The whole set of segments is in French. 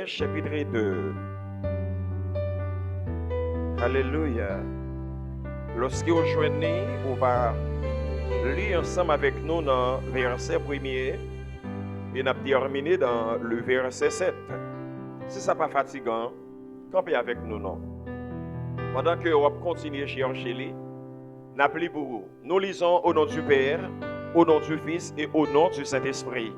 Chapitre 2. Alléluia. Lorsque vous joignez, on va lire ensemble avec nous dans le verset 1er et on a terminé dans le verset 7. Si ça n'est pas fatigant, campez avec nous, non. Pendant que on va continuer à chercher, n'appelez pour vous. Nous lisons au nom du Père, au nom du Fils et au nom du Saint-Esprit.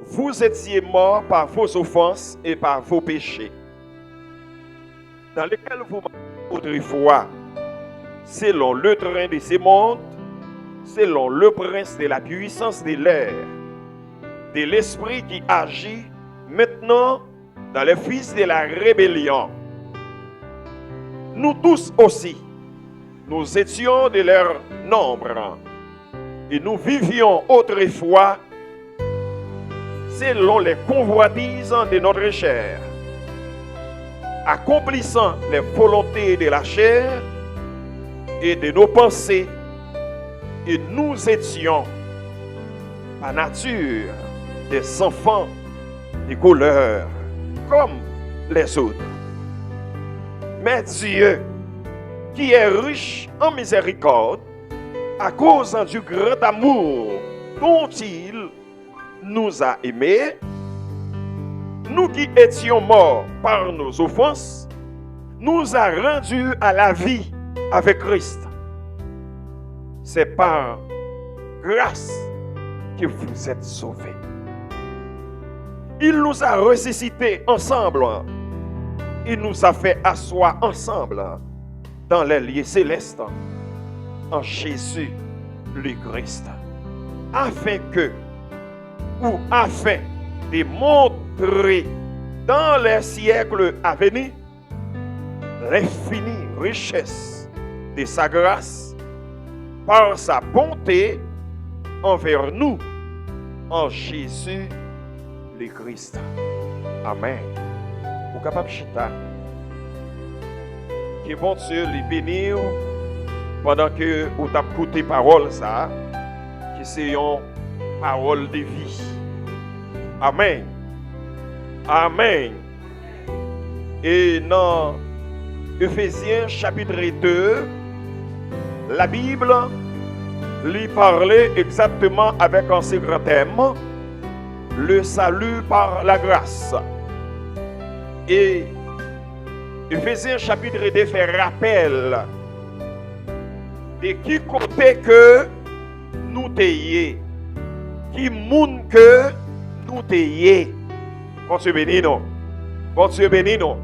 Vous étiez morts par vos offenses et par vos péchés, dans lesquels vous marchiez autrefois, selon le train de ces mondes, selon le prince de la puissance de l'air, de l'esprit qui agit maintenant dans les fils de la rébellion. Nous tous aussi, nous étions de leur nombre, et nous vivions autrefois selon les convoitises de notre chair, accomplissant les volontés de la chair et de nos pensées, et nous étions par nature des enfants de couleur comme les autres. Mais Dieu, qui est riche en miséricorde, à cause du grand amour dont il nous a aimés, nous qui étions morts par nos offenses, nous a rendus à la vie avec Christ. C'est par grâce que vous êtes sauvés. Il nous a ressuscités ensemble. Il nous a fait asseoir ensemble dans les lieux célestes en Jésus le Christ, afin de montrer dans les siècles à venir l'infinie richesse de sa grâce par sa bonté envers nous en Jésus le Christ. Amen. Vous capable de chita. Que bon Dieu les bénisse pendant que vous avez écouté parole ça, que c'est une parole de vie. Amen. Amen. Et dans Ephésiens chapitre 2, la Bible lui parlait exactement avec un secret thème, le salut par la grâce. Et Ephésiens chapitre 2 fait rappel de qui côté que nous t'ayons, qui monde que nous t'ayons. Bon Dieu béni nous. Bon Dieu béni nous.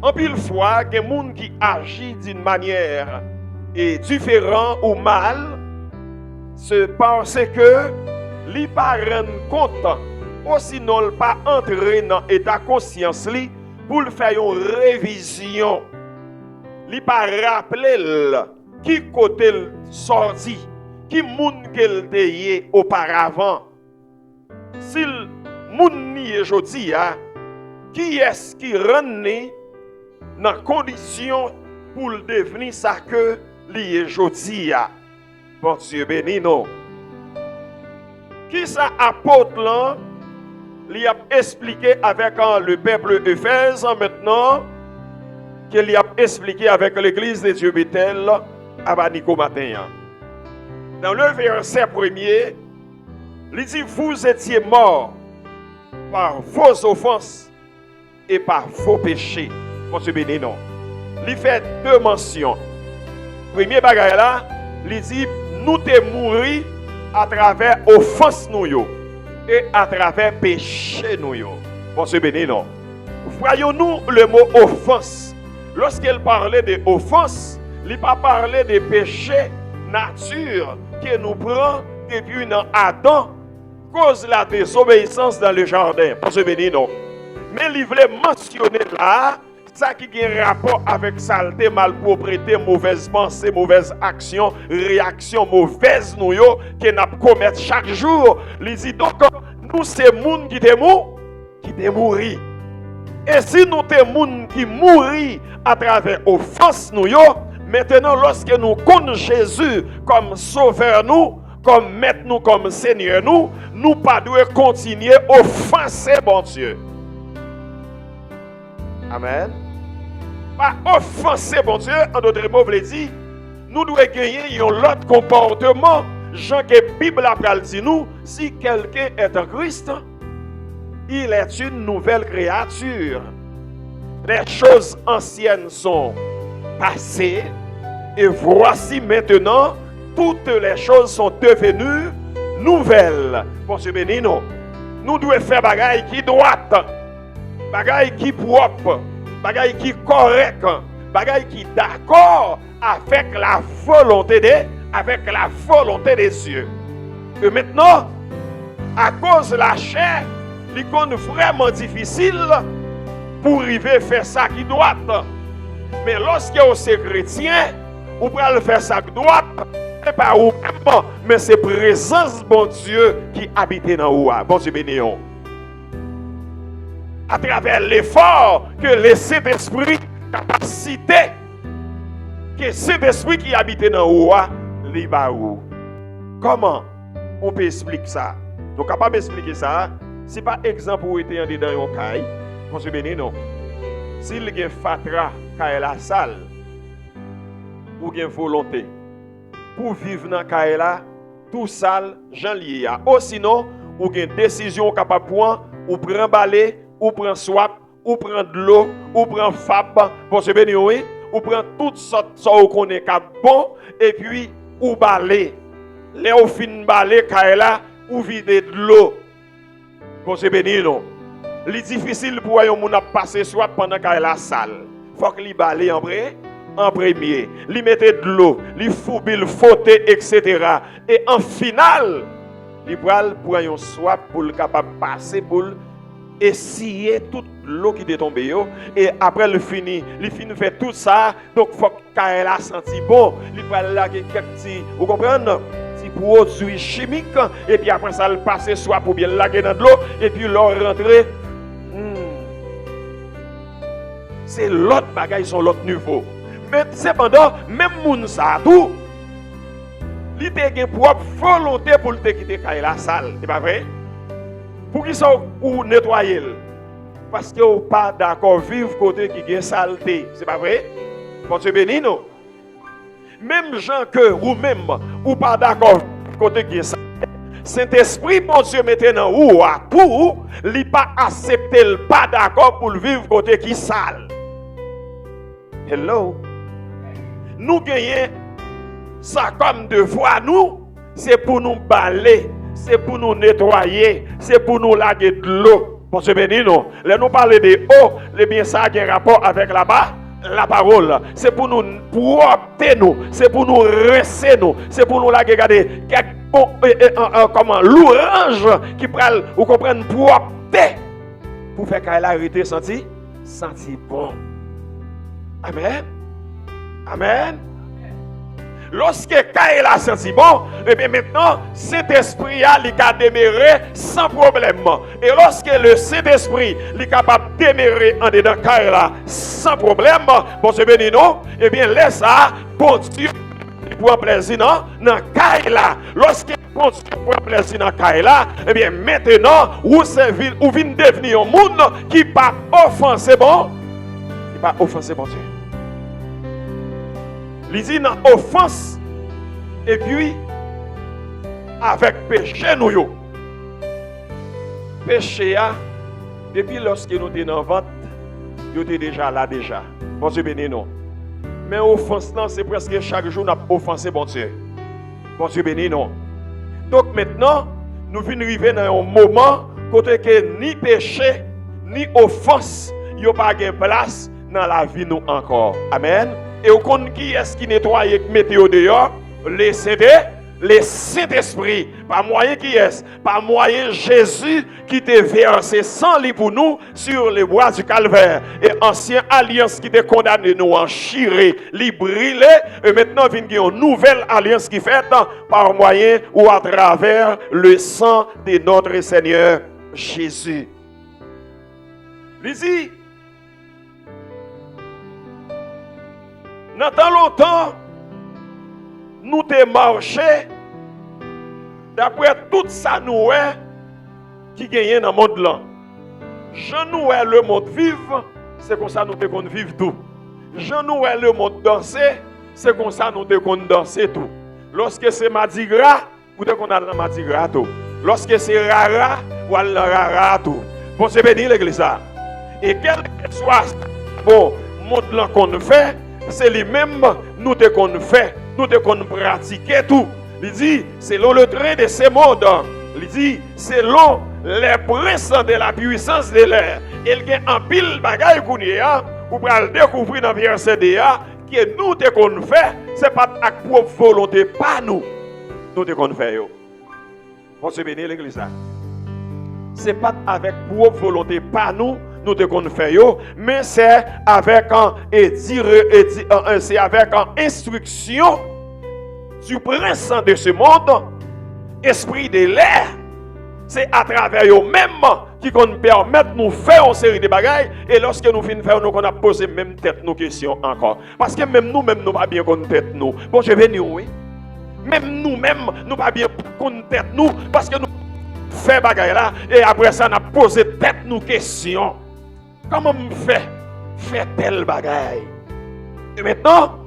En pile fois, il y a des gens qui agissent d'une manière différente ou mal, c'est parce que ils ne rendent pas compte, ou sinon ils ne pas entrer dans l'état de conscience pour faire une révision. Ils ne pas rappeler qui côté sorti, qui monde qu'elle était auparavant. Si le monde n'y est aujourd'hui, qui est-ce qui rentre dans la condition pour devenir ça que l'y est aujourd'hui? Bon Dieu béni nous. Qui ça apôtre là, lui a expliqué avec le peuple Éphèse maintenant, qu'il a expliqué avec l'église de Dieu Bethel à Banico matin. Dans le verset premier, il dit: vous étiez morts par vos offenses et par vos péchés. Bon Dieu béni non. Il fait deux mentions. Premier bagage là, il dit: nous t'es mouru à travers offense nous yo et à travers péché nous yo. Bon Dieu béni non. Voyons-nous le mot offense. Lorsqu'il parlait de offense, il n'a pas parlé de péché nature que nous prend depuis Adam, cause la désobéissance dans le jardin. Bon Dieu béni non. Mais il voulait mentionner là ça qui a un rapport avec saleté, malpropreté, mauvaise pensée, mauvaise action, réaction mauvaise nous yo que nous commettons chaque jour. Il dit donc nous c'est monde qui est mort, qui est mort. Et si nous sommes monde qui mourit à travers offense nous yo, maintenant lorsque nous connaissons Jésus comme sauveur nous, comme maître nous, comme Seigneur nous pas devons continuer à offenser bon Dieu. Amen. Pas offenser bon Dieu, en d'autres mots, veut dire, nous devons gagner un autre comportement. Jean que la Bible a dit nous, si quelqu'un est en Christ, il est une nouvelle créature. Les choses anciennes sont passées et voici maintenant toutes les choses sont devenues nouvelles. Pour ce béni, nous devons faire bagaille qui droite, bagaille qui propre, bagaille qui correct, bagaille qui d'accord avec la volonté des cieux. Et maintenant, à cause de la chair, il est vraiment difficile pour arriver à faire ça qui doit. Mais lorsque vous êtes chrétien, vous pouvez faire ça qui doit, et pas vous même, mais c'est présence bon Dieu qui habite dans vous. Bon Dieu béni. À travers l'effort que le Saint-Esprit, capacité, que cet esprit qui habite dans vous, où. Comment on peut expliquer ça? Nous sommes capables d'expliquer ça. Ce n'est pas exemple où était en dedans un caille. Pour se bénir, non. S'il y a fatra caille la salle, ou bien volonté, pour vivre dans caille la, tout sale, j'en lié. Ou sinon, ou bien décision capable de prendre, ou prendre balai, ou prendre swap, ou prendre de l'eau, ou prendre fab, pour se bénir, oui. Ou prendre toutes sortes de qu'on est bon, et puis, ou balai. Les ou fin balai, kaela, ou vider de l'eau. Pour se bénir, non. C'est difficile pour un moun passer soit pendant kaela sale. Faut que li balai en premier. Li mette de l'eau, li foubil, faute, etc. Et en final, li pral pour un soit pour le capable passer pour essayer toute l'eau qui est tombée et après le fini fait tout ça, donc faut qu'elle a senti bon, il va là quelques petits, vous comprenez, petits produits chimiques et puis après ça le passer soit pour bien laguer dans de l'eau et puis l'eau rentrer. C'est l'autre bagaille sur l'autre niveau. Mais cependant, même moun ça tout, il te gen propre volonté pour te quitter la salle, c'est pas vrai? Pour qu'ils soient ou nettoyer parce que vous pas d'accord vivre côté qui est saleté, c'est pas vrai? Bon Dieu béni non. Même gens que ou même ou pas d'accord côté qui est saleté, Saint-Esprit bon Dieu mettez dans ou pour li pas accepter pas d'accord pour vivre côté qui sale. Hello. Nous gagnons ça comme devoir nous, c'est pour nous balayer. C'est pour nous nettoyer, c'est pour nous laguer de l'eau. Pour se bénir, non. Là, nous parlons de eau, les bien ça qui a rapport avec la parole. C'est pour nous propter nous, c'est pour nous rincer nous, c'est pour nous laguer, regardez, comment l'orange qui prend, vous comprenez, propter, pour faire qu'elle arrête senti bon. Amen. Amen. Lorsque Kaël a senti bon, et bien maintenant, cet esprit a démarré sans problème. Et lorsque le Saint-Esprit est capable de démarrer en dedans Kaël sans problème, bon c'est béni non, et bien laisse ça, bon Dieu, pour plaisir dans Kaël. Lorsque bon Dieu prend plaisir dans Kaël, et bien maintenant, vous venez devenir un monde qui ne pas offenser bon, qui pas offenser bon Dieu. Il dit dans offense et puis avec péché nous yo. Péché a depuis lorsque nous étions dans vente, nous étions déjà là déjà. Bon Dieu béni non. Mais offense non, c'est presque chaque jour n'a offensé bon Dieu. Bon Dieu béni non. Donc maintenant, nous venons arriver dans un moment côté que ni péché ni offense yo pas de place dans la vie nous encore. Amen. Et au compte qui est-ce qui nettoie et mettez au dehors? Les Saint-Esprit. Par moyen qui est? Par moyen Jésus qui te versé sang lit pour nous sur les bois du calvaire. Et ancienne alliance qui te condamné nous en chiré, li brûlé. Et maintenant vient une nouvelle alliance qui fait par moyen ou à travers le sang de notre Seigneur Jésus. Lisez. Dans tant longtemps, nous te marché d'après tout ça nous qui gagne dans le monde là. Je nous le monde vivre, c'est comme ça nous devons vivre tout. Je nous le monde danser, c'est comme ça nous devons danser tout. Lorsque c'est Mardi Gras, vous devez qu'on a dans Mardi Gras tout. Lorsque c'est Rara, ou al Rara tout. Bon, c'est béni l'église là. Et quel que soit bon monde là qu'on fait, c'est lui-même nous devons faire, nous devons pratiquer tout. Il dit, selon le train de ces mondes, il dit, selon les princes de la puissance de l'air, il y a un pile bagaille qu'on y a, pour le découvrir dans le verset que nous devons faire, ce n'est pas avec propre volonté, pas nous. Nous devons faire. On se bénit l'église là. Ce n'est pas avec propre volonté, pas nous. Nous devons faire, mais c'est avec c'est avec instruction du prince de ce monde, esprit de l'air. C'est à travers eux-mêmes qui nous permettent de nous faire une série de bagailles. Et lorsque nous finissons de faire, nous avons posé même tête nos questions encore. Parce que même nous pas bien qu'on tête nous. Bon, je vais nous, oui. Même nous-mêmes, nous pas bien qu'on tête nous. Parce que nous faisons bagaille là. Et après ça, nous avons posé tête nos questions. Comment me fait telle bagaille? Et maintenant,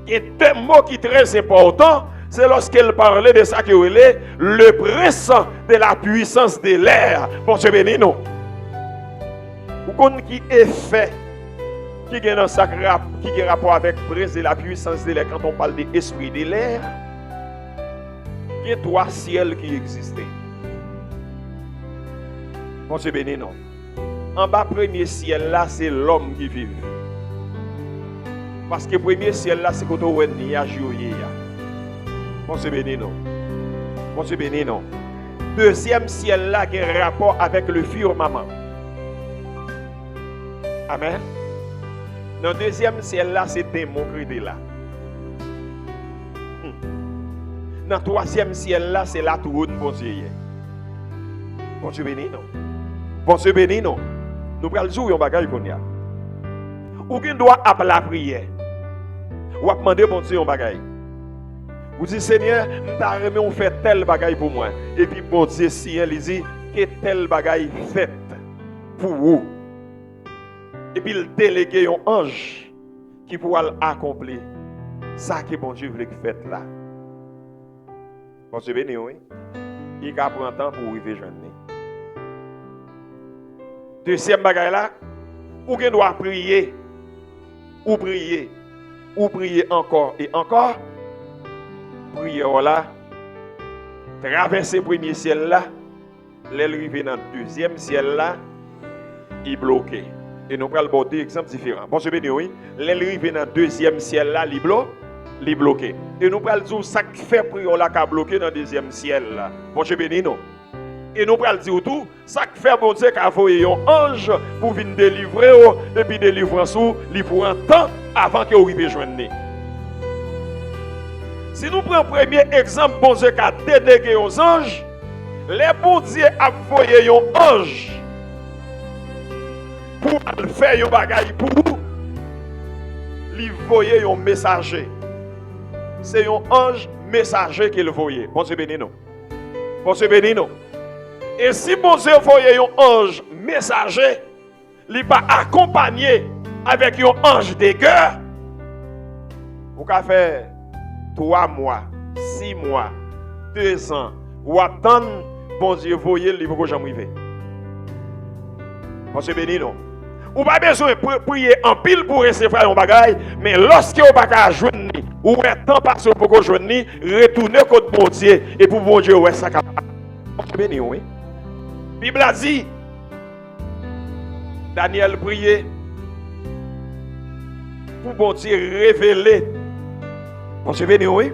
il y a deux mots qui sont très importants. C'est lorsqu'elle parlait de ça qui est le prince de la puissance de l'air. Bon, je bénis nous. Vous connaissez qui est fait, qui est dans ça, qui a rapport avec le prince de la puissance de l'air quand on parle de l'esprit de l'air. Il y a trois ciels qui existaient. Bon, je bénis nous. En bas, premier ciel là, c'est l'homme qui vit. Parce que le premier ciel là, c'est quand on est à jouer. Bon, c'est béni, non. Bon, c'est béni, non. Deuxième ciel là, qui a un rapport avec le firmament. Amen. Dans le deuxième ciel là, c'est démon qui est là. Dans le troisième ciel là, c'est la tour de bon Dieu. Bon, c'est béni, non. Bon, c'est béni, non. Nous prenons le jour, on bagaille qu'on y a. Ou qui doit appeler la prière. Ou demander bon Dieu, on bagaille. Vous dites, Seigneur, on fait tel bagaille pour moi. Et puis, bon Dieu, si elle dit que tel bagaille fait pour vous. Et puis, il délégue un ange qui pourra l'accomplir. Ça que bon Dieu veut que fait là. Bon Dieu béni, oui. Il a pris un temps pour arriver jeune. Deuxième bagaille là, ou qu'on doit prier, ou prier encore et encore. Prière là, traverser le premier ciel là, l'arriver dans le deuxième ciel là, il est bloqué. Et nous prenons deux exemples différents. Bon, je vais dire oui, l'arriver dans le deuxième ciel là, il est bloqué. Et nous prenons dire ça qui fait prière là, qui est bloqué dans le deuxième ciel là. Bon, je vais dire non. Et nous prenons dire tout, ça qui fait bon Dieu qui a envoyé un ange pour venir délivrer, et puis délivrance, il prend un temps avant qu'il arrive joindre. Si nous prenons le premier exemple, bon Dieu qui a délégué aux anges, les bon Dieu a envoyé un ange pour faire un bagage pour vous. Il voyait un messager. C'est un ange messager qu'il voyait. Bon Dieu béni nous. Bon Dieu béni nous. Et si bon Dieu voyait un ange messager, il va accompagné avec un ange de guerre. Vous pouvez faire 3 mois, 6 mois, 2 ans, ou attendre, bon Dieu, voyez le livre que j'en arrive. Bon Dieu béni non. Ou pas besoin de prier en pile pour recevoir un bagage, mais lorsque vous n'avez pas joindre, ou un temps passe pour que vous joignez, retournez contre bon Dieu, et pour bon Dieu, ouais, ça capable. Bon Dieu béni, oui. La Bible a dit, Daniel priait pour bon Dieu révéler. Bon Dieu béni, oui.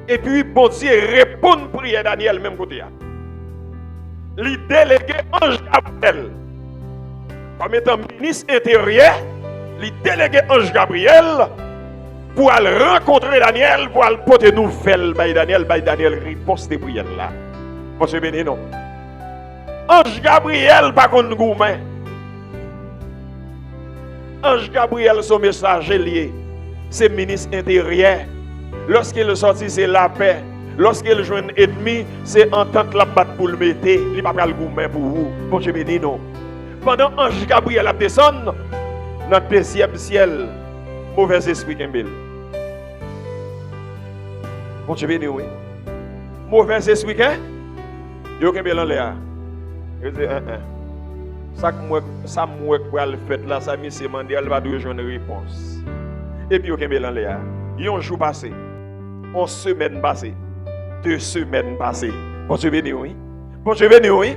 Et puis, bon Dieu répond à prière Daniel, même côté. Il délégué ange Gabriel. Comme étant ministre intérieur, il délégué ange Gabriel pour aller rencontrer Daniel, pour aller porter nouvelle by Daniel réponse de prière là. Bon Dieu béni, non. Ange Gabriel, pas contre gourmand. Ange Gabriel, son messager lié, c'est ministre intérieur. Lorsqu'il est sorti, c'est la paix. Lorsqu'il joue un ennemi, c'est en tant que la batte pour le mettre, il ne va pas le gourmet pour vous. Bon Dieu béni, non. Pendant ange Gabriel a descendu, dans le deuxième ciel, mauvais esprit Kembel. Bon Dieu béni, oui. Mauvais esprit, hein? Yo Kembel en l'air. Je dis, ça que moi pour le fait là, ça monsieur Mandel va devoir jouer une réponse. Et puis yo Kembel en l'air. Un jour passé, une semaine passée, 2 semaines passées. Bon Dieu béni, oui. Bon Dieu béni, oui.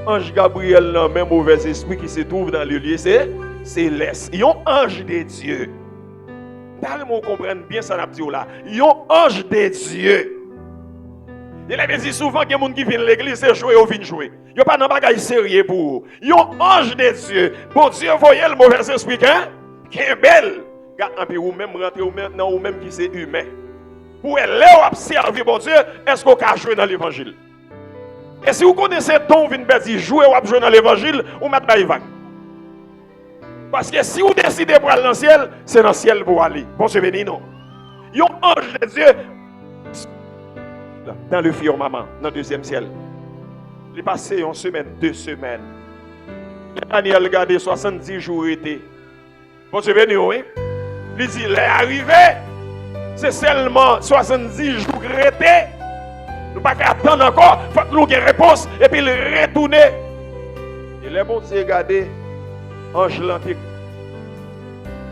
Ange Gabriel, le même mauvais esprit qui se trouve dans le lieu, c'est céleste. Il y a un ange de Dieu. Nous comprenons bien ça, là. Il y a un ange de Dieu. Il avait dit souvent que les gens qui viennent à l'église, c'est jouer ou viennent jouer. Il n'y a pas de bagage sérieux pour vous. Il y a un ange de Dieu. Bon Dieu, voyez le mauvais esprit, hein? Qui est belle. Ou même rentrer ou même qui c'est humain. Pour aller observer, bon Dieu, est-ce qu'on peut jouer dans l'évangile? Et si vous connaissez ton vin bêtise, jouer ou jouer dans l'évangile, ou mettre dans vague. Parce que si vous décidez pour aller dans le ciel, c'est dans le ciel pour aller. Bon Dieu béni, non. Il y a un ange de Dieu dans le firmament, dans le deuxième ciel. Il est passé une semaine, 2 semaines. Daniel regardé 70 jours été. Bon Dieu béni, oui. Il dit, il est arrivé, c'est seulement 70 jours été. Nous ne pouvons pas attendre encore, il faut que nous ayons une réponse, et puis il retourne. Et les bons Dieu, regardez, ange l'antique.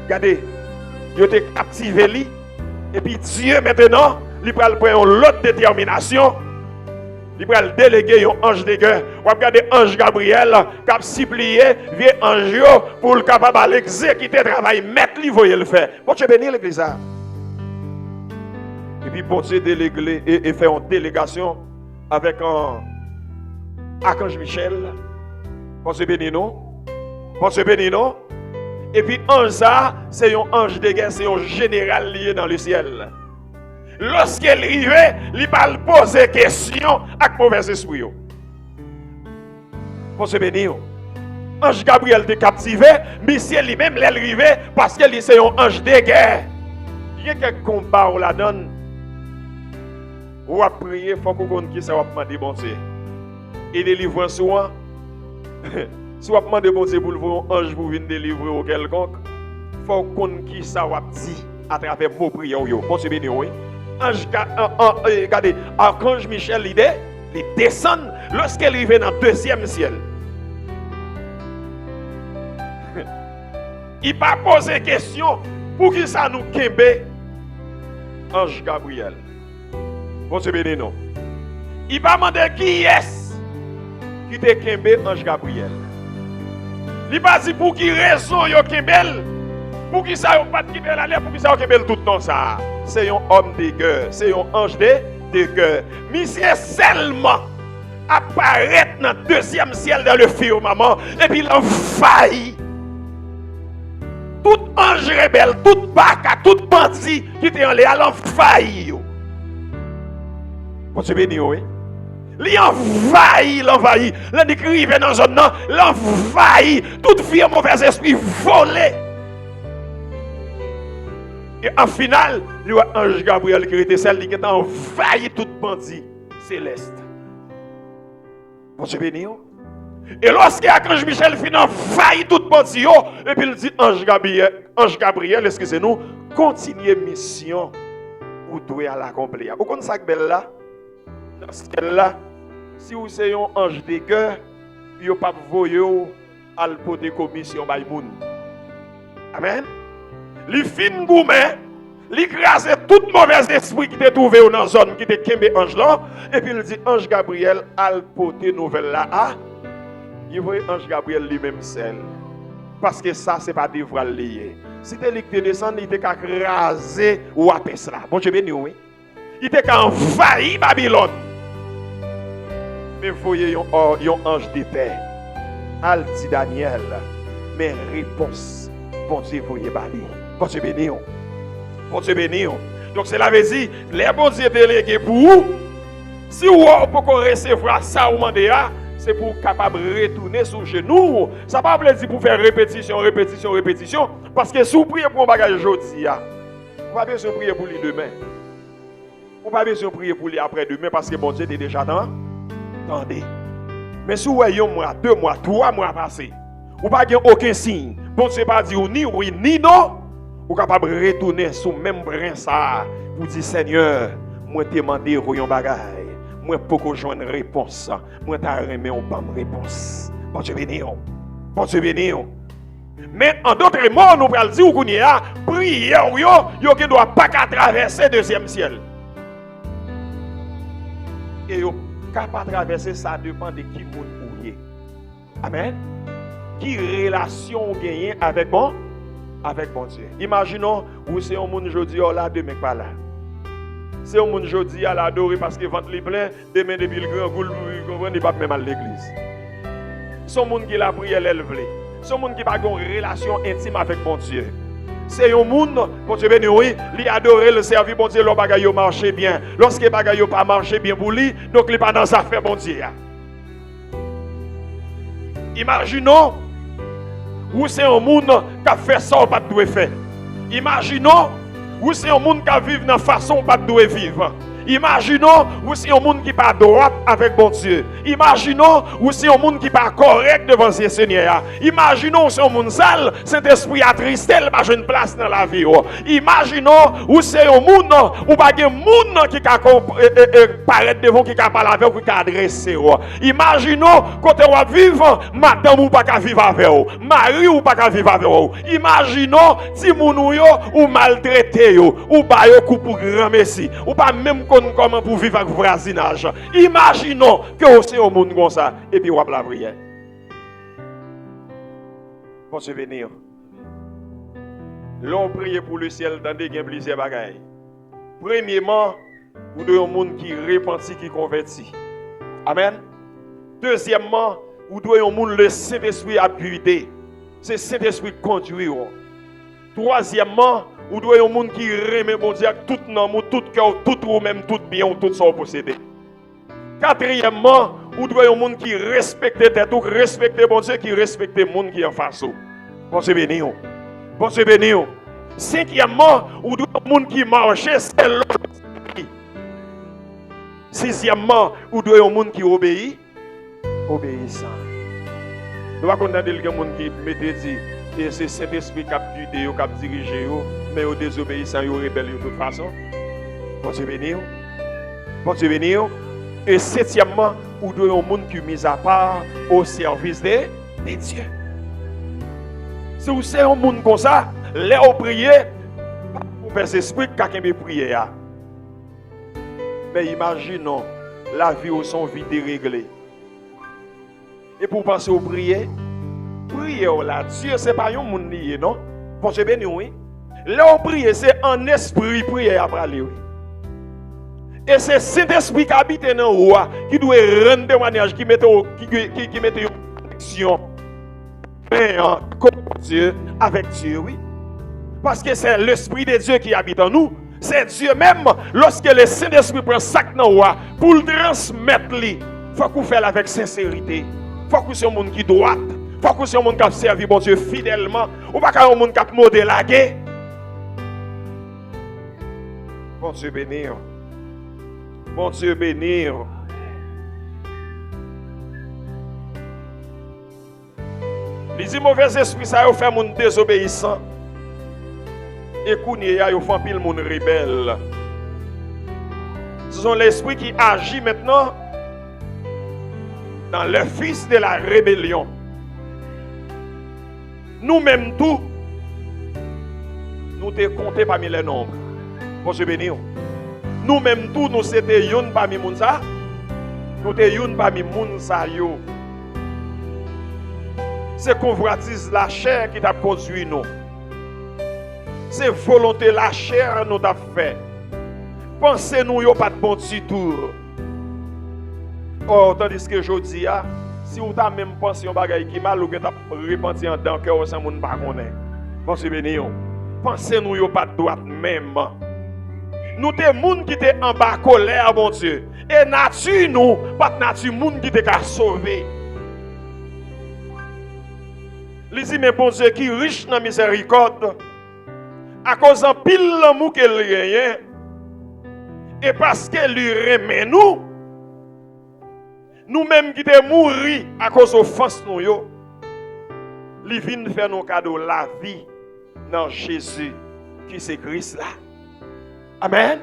Regardez, il a été captivé, et puis Dieu maintenant, il va prendre l'autre détermination. Il va déléguer un ange de guerre. On va regarder ange Gabriel qui a supplié, vieux ange pour le capable d'exécuter le travail. Mettre lui, voyez le faire. Bon Dieu bénir l'église. Et puis bon Dieu délégué et fait une délégation avec un archange Michel. Bon Dieu bénir non. Bon Dieu bénir non. Et puis ange ça, c'est un ange de guerre, c'est un général lié dans le ciel. Lorsqu'il arrive, il va poser des questions avec mauvais esprit. Pour se bénir. Ange Gabriel était captivé, mais si lui-même l'est arrivé parce qu'il c'est un ange de guerre. Il y a quelques combats où la donne. Ou à prier, il faut qu'on connaisse qui ça va demander bon Dieu. Et délivrer souvent. Si on demande bon Dieu pour le voir un ange pour venir délivrer ou quelconque, il faut qu'on connaisse qui ça va dire à travers vos prières. Bon Dieu béni, oui. Regardez, archange Michel, il descend lorsqu'il arrive dans le deuxième ciel. Il va poser question pour qui ça nous kembe ange Gabriel. Bon Dieu béni, non. Il va demander qui est-ce qui te kembe ange Gabriel. Il va dire pour qui raison yo kembel. Pour qui ça pas quitter la l'air, pour qui ça kembel tout le temps ça. C'est un homme de guerre, c'est un ange de guerre. Mais c'est seulement apparaître dans le deuxième ciel dans le firmament et puis il envahit. Tout ange rebelle, tout baka, tout bandit qui était en l'air, l'envahit. Vous savez bien, oui? L'envahit. L'écrivain dans zone non, l'envahit. Toute vie mauvais esprit volé. Et en final, il y a ange Gabriel qui était celle qui a envahi tout bandit céleste. Vous savez bien? Et lorsque l'archange Michel finit envahi tout bandit, et puis il dit ange Gabriel, excusez-nous, continuez mission ou doit l'accomplir. Vous connaissez ça belle là? Dans ce là, si vous êtes un ange de cœur, vous ne pouvez pas voyer à la commission by moun. Amen. Les fins gourmet, l'écraser tout mauvais esprit qui était trouvé dans la zone qui était kembe ange là, et puis il dit ange Gabriel al porter nouvelle là. Ah, il voit ange Gabriel lui-même seul. Parce que ça, c'est pas devra lier. Si tu es descendu, il était qu'à craser ou à là. Bon Dieu béni, oui. Il était qu'à envahir Babylone. Mais voyez un ange de paix. Al dit Daniel, mais réponse, bon Dieu, voyez Bali. Bon Dieu béni. Bon Dieu béni. Donc cela veut dire, les bons Dieu délégués pour vous, si vous pouvez recevoir ça au mandé, c'est pour capable retourner sur genoux. Ça ne veut pas dire pour faire répétition. Parce que si vous priez pour un bagage aujourd'hui, vous n'avez pas besoin de prier pour lui demain. Ou pas besoin de prier pour lui après demain parce que bon Dieu est déjà dans. Attendez. Mais si vous voyez un mois, 2 mois, 3 mois passés, ou pas aucun signe, bon Dieu pas dire ni oui ni non, ou capable de retourner sur le même brin ça pour dire Seigneur, moi te demandé un bagage, moi pour que joindre réponse, moi t'a remis une bonne réponse. Bon Dieu béni. Bon Dieu béni. Mais en d'autres mots, nous allons dire qu'on y a prière, yo qui doit pas traverser le deuxième ciel. Et yo capable traverser ça dépend de qui moun ou yé. Amen. Qui relation gagner avec bon Dieu. Imaginons où c'est un monde aujourd'hui là demain pas là. C'est un monde aujourd'hui à l'adorer parce que ventre li plein, demain depuis le grand goul il pas même à l'église. C'est un monde qui la prière l'élevé. C'est un monde qui n'a pas une relation intime avec bon Dieu. C'est un monde, bon Dieu béni, oui, il adore le servir, bon Dieu, le bagaille marche bien. Lorsque le bagaille pas marché bien pour lui, donc il n'est pas dans sa affaire, bon Dieu. Imaginons, où c'est un monde qui a fait ça, pas de faire. Imaginons, où c'est un monde qui vit dans la façon pas de vivre. Imaginons où c'est un monde qui pas droit avec bon Dieu. Imaginons où c'est un monde qui pas correct devant le Seigneur. Imaginons où c'est un monde sale, cet esprit attristé, il pas une place dans la vie. Imaginons où c'est un monde où pas un monde qui paraître devant qui pas parler avec ou qui adresser. Imaginons quand on vivre, madame ou pas vivre avec vous, mari ou pas vivre avec vous. Imaginons si moun ou maltraité ou ba yo coup pour grand messi ou pas même comment pour vivre avec voisinage. Imaginons que c'est au monde comme ça et puis on va la prière. Pour se venir. L'on prie pour le ciel dans des plusieurs bagailles. Premièrement, vous devez un monde qui repentit, qui convertit. Amen. Deuxièmement, vous devez un monde le Saint-Esprit a guidé. C'est le Saint-Esprit qui conduit. Troisièmement, ou doit un monde qui remet bon Dieu tout nom, tout cœur, tout ou même tout bien, tout son possédé. Quatrièmement, ou doit un monde qui respecte tête ou respecte bon Dieu, qui respecte le monde qui est en face. Bon Dieu béni. Bon Dieu béni. Cinquièmement, ou doit un monde qui marche, c'est l'autre. Sixièmement, ou doit un monde qui obéit, obéissant. Nous allons condamner le monde qui mettait dit. Et c'est cet esprit qui a guidé, qui a dirigé, mais au désobéissant, au rebelle de toute façon. Bon Dieu béni. Bon Dieu béni. Et septièmement, où doit un monde qui est mis à part au service des dieux. Si vous êtes un monde comme ça, là où prier, pour faire esprit, quelqu'un peut prier. Mais imaginons la vie où son vie déréglée. Et pour penser au prier, prière là, Dieu c'est pas un monde lié, non? Bon Dieu béni, oui. Là on prie, c'est en esprit prière après aller. Et c'est cet esprit qui habite dans le roi qui doit rendre témoignage, qui mette une connexion Dieu avec Dieu, oui. Parce que c'est l'esprit de Dieu qui habite en nous. C'est Dieu même, lorsque le Saint-Esprit prend sac dans le roi pour le transmettre, il faut qu'on fasse avec sincérité. Il faut qu'on soit un monde qui doit. Il faut que c'est un monde qui a servi bon Dieu fidèlement. Ou pas un monde qui a modélagué. Bon Dieu bénir. Bon Dieu bénir. Les mauvais esprits, ça a fait monde désobéissant. Et Kounia, il fait pile monde rebelle. Ce sont les esprits qui agissent maintenant dans le fils de la rébellion. Nous-mêmes tout, nous te compté parmi les nombres. Bon Dieu béni. Nous-mêmes tout, nous c'était yon parmi moun ça. Nous te yon parmi moun ça yo. C'est convoitise la chair qui t'a conduit nous. C'est volonté la chair nous t'a fait. Pensez nous yo pas de bon petit tour. Oh, tandis que je dis si vous avez même pensé un bagage qui mal ou que vous avez repenti en dedans que vous ne pas connaître. Pensez béni. Pensez nous pas de droite même. Nous des gens qui étaient en bas colère, bon Dieu. Et nature nous, pas de nature monde qui étaient sauver. Les dit mais bon Dieu qui riche dans miséricorde à cause en pile l'amour qu'elle gagne. Et parce que lui remet nous, nous-mêmes qui sommes morts à cause de l'offense, il vient faire nos cadeaux la vie dans Jésus qui c'est Christ là. Amen.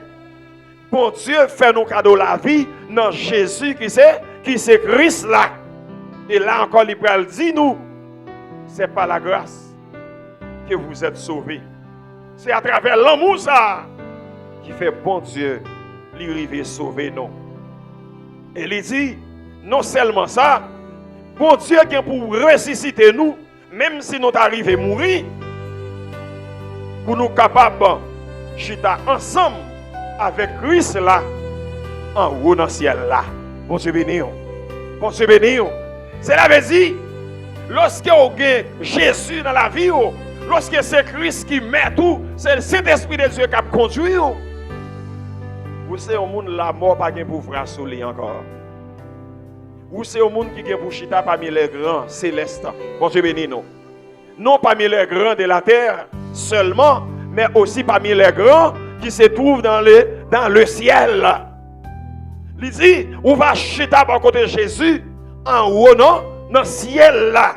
Bon Dieu fait nos cadeaux la vie dans Jésus qui c'est Christ là. Et là encore, il peut dire nous, c'est pas la grâce que vous êtes sauvés. C'est à travers l'amour ça qui fait bon Dieu lui arriver sauver nous. Et il dit, non seulement ça, bon Dieu qui est pour ressusciter nous, même si nous arrivons à mourir, pour nous capables de chita ensemble avec Christ là, en haut dans le ciel là. Bon Dieu béni. Bon Dieu béni. C'est la dire, lorsque vous avez Jésus dans la vie, lorsque c'est Christ qui met tout, c'est le Saint-Esprit de Dieu qui a conduit. Vous savez, au monde, la mort pas de pouvoir sur lui encore. Vous savez, au monde qui est pour chita parmi les grands célestes. Bon Dieu béni nous. Non parmi les grands de la terre seulement, mais aussi parmi les grands qui se trouvent dans le ciel. Il dit, on va chita par côté de Jésus en haut, non, dans le ciel là.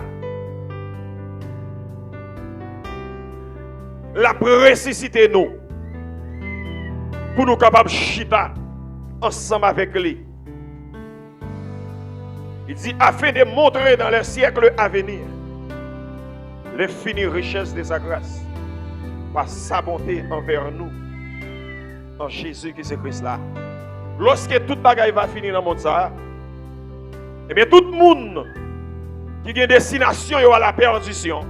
La ressusciter nous. Pour nous capables de chita ensemble avec lui. Il dit, afin de montrer dans les siècles à venir l'infinie richesse de sa grâce par sa bonté envers nous en Jésus qui c'est Christ là. Lorsque toute bagaille va finir dans le monde ça, eh bien tout le monde qui a une destination à la perdition,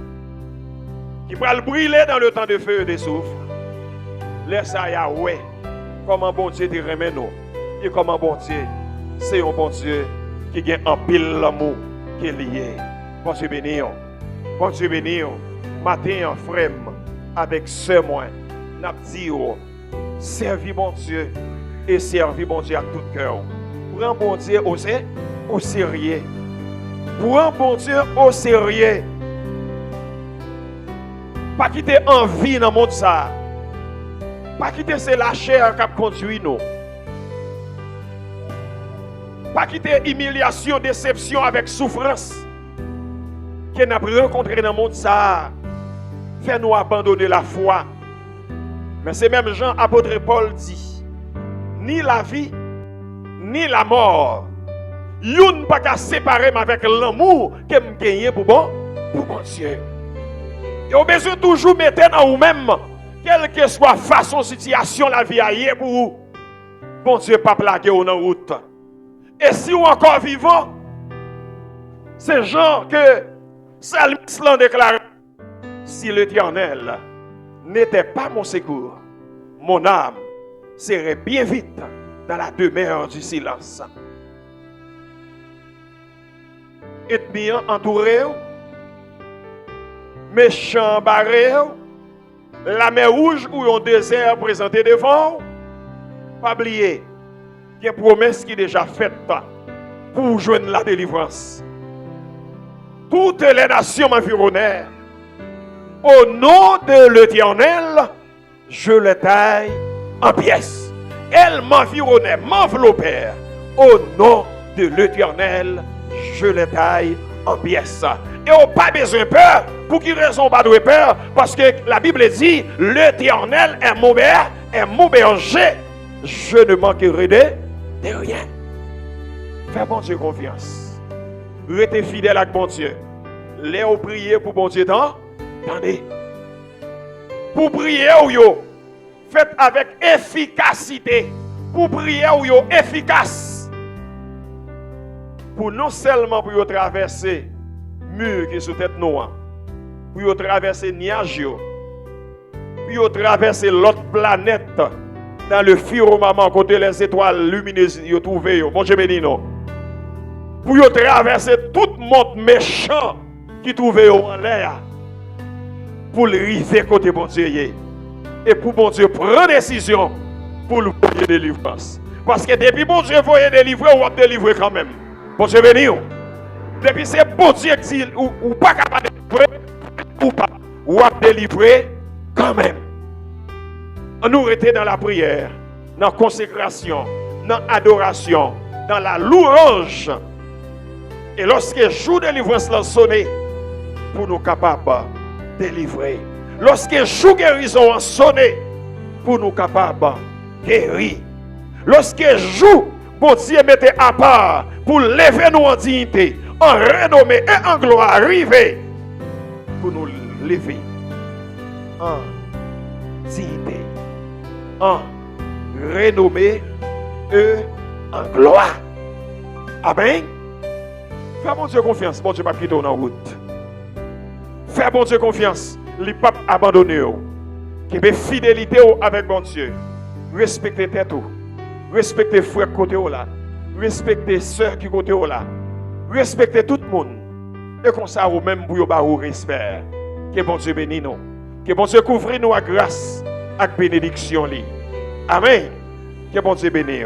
qui va le brûler dans le temps de feu et de souffle, laisse ça Yahweh comment bon Dieu te remet nous et comment bon Dieu c'est un bon Dieu qui a un pile l'amour qui est lié. Bon Dieu béni. Bon Dieu béni. Matin en frère avec ce moi, n'a dit servi bon Dieu et servi bon Dieu à tout cœur. Prends bon Dieu au sérieux. Prends bon Dieu au sérieux. Pas quitter envie dans le monde ça. Pas quitter c'est la chair qui conduit nous. Pas quitter humiliation, déception avec souffrance que nous avons rencontré dans le monde ça. Fait nous abandonner la foi. Mais c'est même Jean apôtre Paul dit, ni la vie, ni la mort, yon pas qu'à séparer avec l'amour que me gagne pour bon Dieu. Et on besoin toujours mettre dans vous-même, quelle que soit façon, situation, la vie aille pour vous. Bon Dieu pas plaguer ou dans route. Et si vous encore vivant, c'est Jean que Psalmiste l'a déclaré, si l'Éternel n'était pas mon secours, mon âme serait bien vite dans la demeure du silence. Êtes bien entouré, méchant barré, la mer rouge ou un désert présenté devant, pas oublier qu'il y a une promesse qui est déjà faite pour joindre la délivrance. Toutes les nations m'environnèrent. Au nom de l'Éternel, je le taille en pièces. Elles m'environnaient, m'enveloppèrent. Au nom de l'Éternel, je le taille en pièces. Et on n'a pas besoin de peur. Pour quelle raison pas de peur? Parce que la Bible dit, l'Éternel est mon berger. Je ne manquerai de rien. Fais bon Dieu confiance. Restez fidèle avec bon Dieu. Léo prier pour bon Dieu attendez. Pour prier faites avec efficacité. Pour prier efficace. Pour non seulement pour traverser mur qui est sous tête noire, pour traverser nuage, pour traverser l'autre planète dans le firmament côté les étoiles lumineuses yo trouvé bon Dieu béni non. Pour traverser tout le monde méchant qui trouvé en l'air pour le river côté bon Dieu et pour bon Dieu prendre décision pour le voyer délivrance parce que depuis bon Dieu voyer délivrer ou va délivrer quand même bon Dieu béni depuis c'est bon Dieu qui dit ou pas capable de délivrer ou pas ou va délivrer quand même. On nous était dans la prière dans la consécration, dans l'adoration, dans la louange. Et lorsque le jour de délivrance l'a sonné, pour nous capables de délivrer. Lorsque le jour de guérison a sonné, pour nous capables de guérir. Lorsque le jour, bon Dieu mettait à part pour lever nous en dignité, en renommée et en gloire, arriver pour nous lever en dignité, en renommée et en gloire. Amen. Fais mon Dieu confiance, bon Dieu pas quitter en route. Fais bon Dieu confiance, les papes abandonnés, qui ont fidélité avec bon Dieu. Respectez tête, respectez frère côté là, respectez sœur qui côté là, respectez tout le monde. Et comme ça, vous même pour vous respect. Que bon Dieu bénisse nous. Que bon Dieu couvre nous à grâce, avec bénédiction. Amen. Que bon Dieu bénisse.